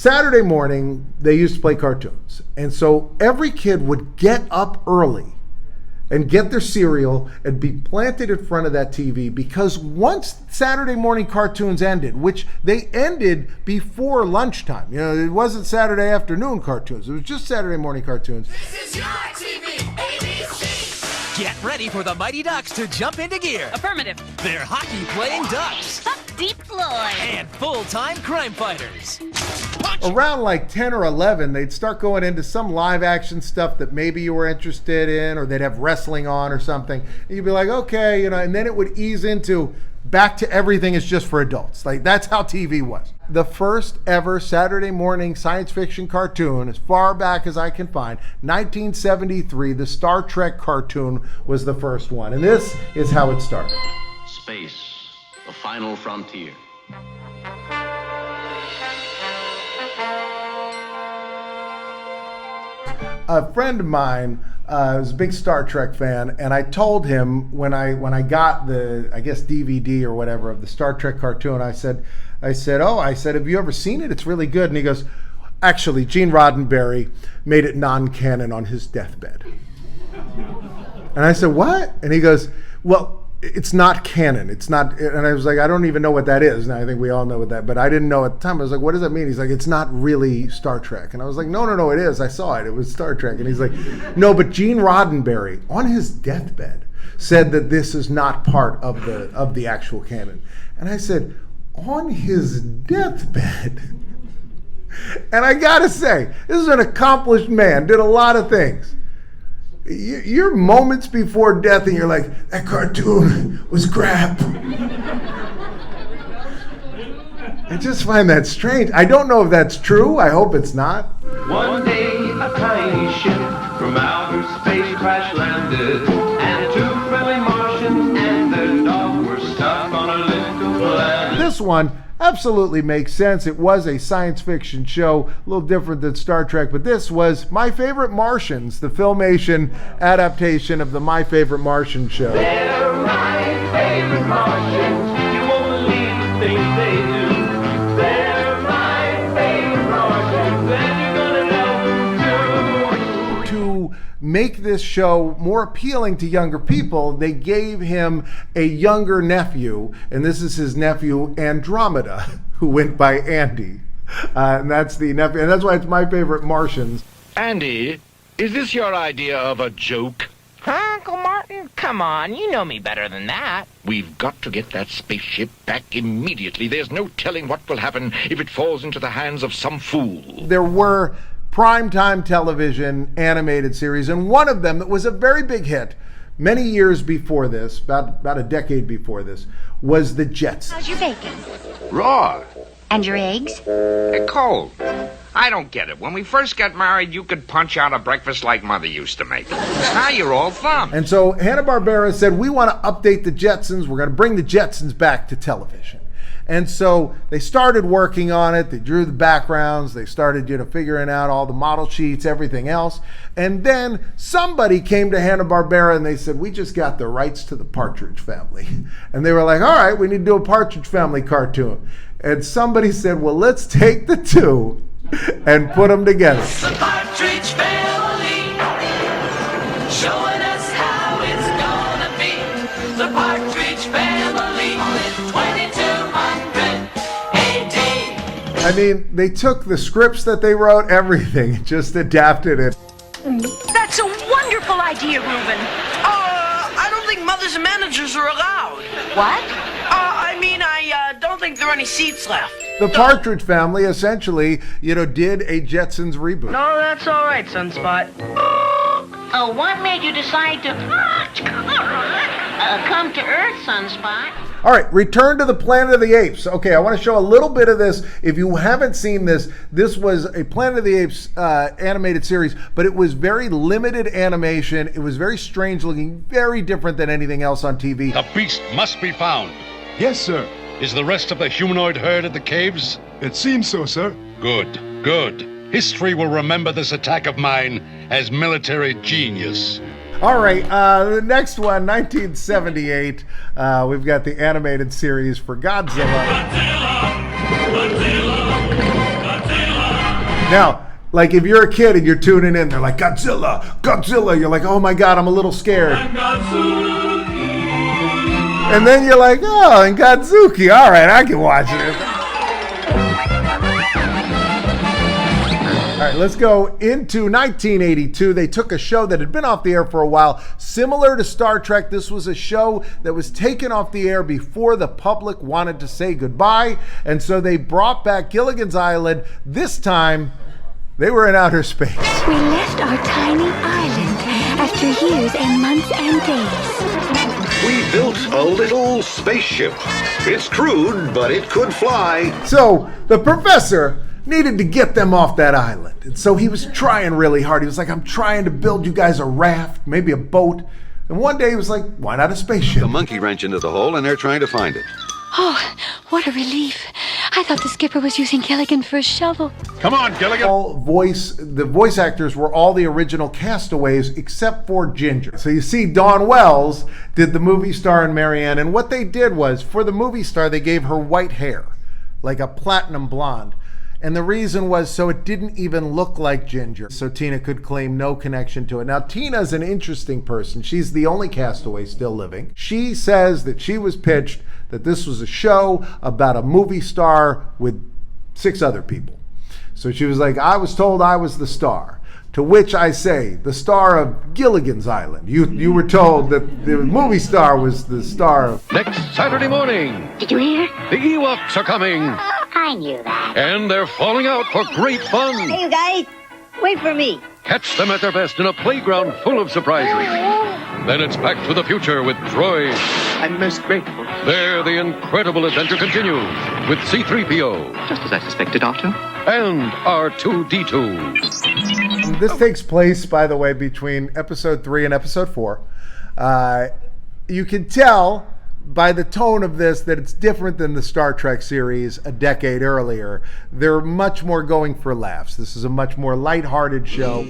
Saturday morning, they used to play cartoons. And so every kid would get up early and get their cereal and be planted in front of that TV, because once Saturday morning cartoons ended, which they ended before lunchtime, you know, it wasn't Saturday afternoon cartoons, it was just Saturday morning cartoons. This is your TV, ABC. Get ready for the Mighty Ducks to jump into gear. Affirmative. They're hockey-playing ducks. Up Deep Floyd. And full-time crime fighters. Around like 10 or 11, they'd start going into some live action stuff that maybe you were interested in, or they'd have wrestling on or something. And you'd be like, okay, you know, and then it would ease into back to everything is just for adults. Like, that's how TV was. The first ever Saturday morning science fiction cartoon, as far back as I can find, 1973, the Star Trek cartoon was the first one. And this is how it started. Space, the final frontier. A friend of mine was a big Star Trek fan, and I told him when I got the, I guess, DVD or whatever of the Star Trek cartoon, I said, have you ever seen it? It's really good. And he goes, actually, Gene Roddenberry made it non-canon on his deathbed. And I said, what? And he goes, well, it's not canon. It's not. And I was like, I don't even know what that is. And I think we all know what that, but I didn't know at the time. I was like, what does that mean? He's like, it's not really Star Trek. And I was like, no, it is. I saw it. It was Star Trek. And he's like, no, but Gene Roddenberry on his deathbed said that this is not part of the actual canon. And I said, on his deathbed? And I gotta say, this is an accomplished man, did a lot of things. You're moments before death and you're like, that cartoon was crap. I just find that strange. I don't know if that's true. I hope it's not. One day a tiny ship from outer space crash landed, and two friendly Martians and their dog were stuck on a little planet. This one absolutely makes sense. It was a science fiction show, a little different than Star Trek, but this was My Favorite Martians, the Filmation adaptation of the My Favorite Martian show. They're my favorite Martians. You won't believe the things they do. They're my favorite Martians, and you're gonna know them too. To make this show more appealing to younger people, they gave him a younger nephew, and this is his nephew Andromeda, who went by Andy. And that's the nephew, and that's why it's My Favorite Martians. Andy, is this your idea of a joke? Huh, Uncle Martin? Come on, you know me better than that. We've got to get that spaceship back immediately. There's no telling what will happen if it falls into the hands of some fool. There were primetime television animated series, and one of them that was a very big hit many years before this, about a decade before this, was The Jetsons. How's your bacon? Raw. And your eggs? They're cold. I don't get it. When we first got married, you could punch out a breakfast like Mother used to make. Now you're all thumbs. And so Hanna-Barbera said, we want to update The Jetsons. We're going to bring The Jetsons back to television. And so they started working on it. They drew the backgrounds. They started, figuring out all the model sheets, everything else. And then somebody came to Hanna-Barbera and they said, we just got the rights to the Partridge Family. And they were like, all right, we need to do a Partridge Family cartoon. And somebody said, well, let's take the two and put them together. The Partridge Family, showing us how it's gonna be. The Partridge Family, 2200 AD. I mean, they took the scripts that they wrote, everything, just adapted it. That's a wonderful idea, Reuben. I don't think mothers and managers are allowed. What? I don't think there are any seats left. The Partridge Family essentially, did a Jetsons reboot. No, that's all right, Sunspot. Oh, what made you decide to come to Earth, Sunspot? All right, Return to the Planet of the Apes. Okay, I want to show a little bit of this. If you haven't seen this, this was a Planet of the Apes animated series, but it was very limited animation. It was very strange looking, very different than anything else on TV. The beast must be found. Yes, sir. Is the rest of the humanoid herd at the caves? It seems so, sir. Good, good. History will remember this attack of mine as military genius. All right, the next one, 1978. We've got the animated series for Godzilla. Godzilla, Godzilla, Godzilla. Now, like if you're a kid and you're tuning in, they're like, Godzilla, Godzilla. You're like, oh my God, I'm a little scared. And then you're like, oh, and Godzuki. All right, I can watch it. All right, let's go into 1982. They took a show that had been off the air for a while. Similar to Star Trek, this was a show that was taken off the air before the public wanted to say goodbye. And so they brought back Gilligan's Island. This time, they were in outer space. We left our tiny island after years and months and days. We built a little spaceship. It's crude, but it could fly. So the professor needed to get them off that island. And so he was trying really hard. He was like, I'm trying to build you guys a raft, maybe a boat. And one day he was like, why not a spaceship? The monkey wrench into the hole and they're trying to find it. Oh, what a relief. I thought the skipper was using Gilligan for a shovel. Come on, Gilligan. The voice actors were all the original castaways except for Ginger. So you see, Dawn Wells did the movie star and Marianne. And what they did was, for the movie star, they gave her white hair, like a platinum blonde. And the reason was so it didn't even look like Ginger. So Tina could claim no connection to it. Now, Tina's an interesting person. She's the only castaway still living. She says that she was pitched that this was a show about a movie star with 6 other people. So she was like, I was told I was the star. To which I say, the star of Gilligan's Island. You were told that the movie star was the star of... Next Saturday morning. Did you hear? The Ewoks are coming. I knew that. And they're falling out for great fun. Hey, you guys, wait for me. Catch them at their best in a playground full of surprises. Then it's Back to the Future with droids. I'm most grateful. There, the incredible adventure continues with C-3PO. Just as I suspected, Arthur. And R2-D2. This takes place, by the way, between episode 3 and episode 4. You can tell by the tone of this that it's different than the Star Trek series a decade earlier. They're much more going for laughs. This is a much more lighthearted show.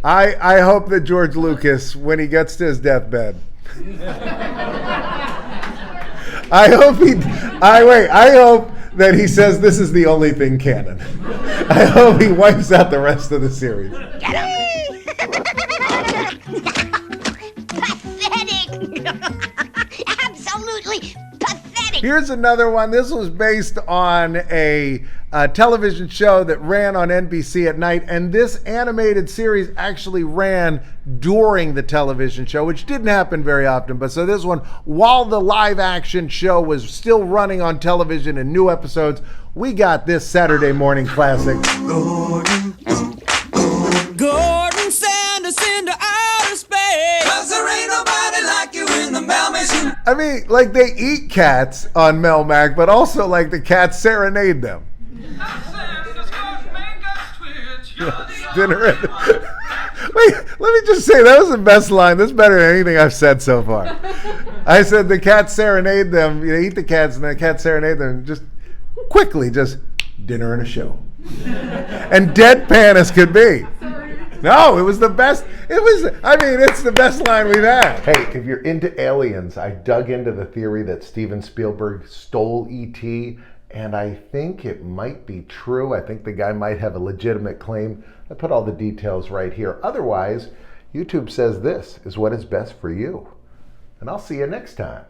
I hope that George Lucas, when he gets to his deathbed, I hope that he says this is the only thing canon. I hope he wipes out the rest of the series. Pathetic. Absolutely pathetic. Here's another one. This was based on a television show that ran on NBC at night, and this animated series actually ran during the television show, which didn't happen very often. But so this one, while the live action show was still running on television in new episodes, we got this Saturday morning classic. Gordon, send us into outer space. 'Cause there ain't nobody like you in the Melmac. I mean, like, they eat cats on Melmac, but also like the cats serenade them. Dinner at... Wait, let me just say, that was the best line. That's better than anything I've said so far. I said the cats serenade them. They eat the cats and the cats serenade them. Just quickly, just dinner and a show. And deadpan as could be. No, it was the best. It's the best line we've had. Hey, if you're into aliens, I dug into the theory that Steven Spielberg stole E.T., and I think it might be true. I think the guy might have a legitimate claim. I put all the details right here. Otherwise, YouTube says this is what is best for you. And I'll see you next time.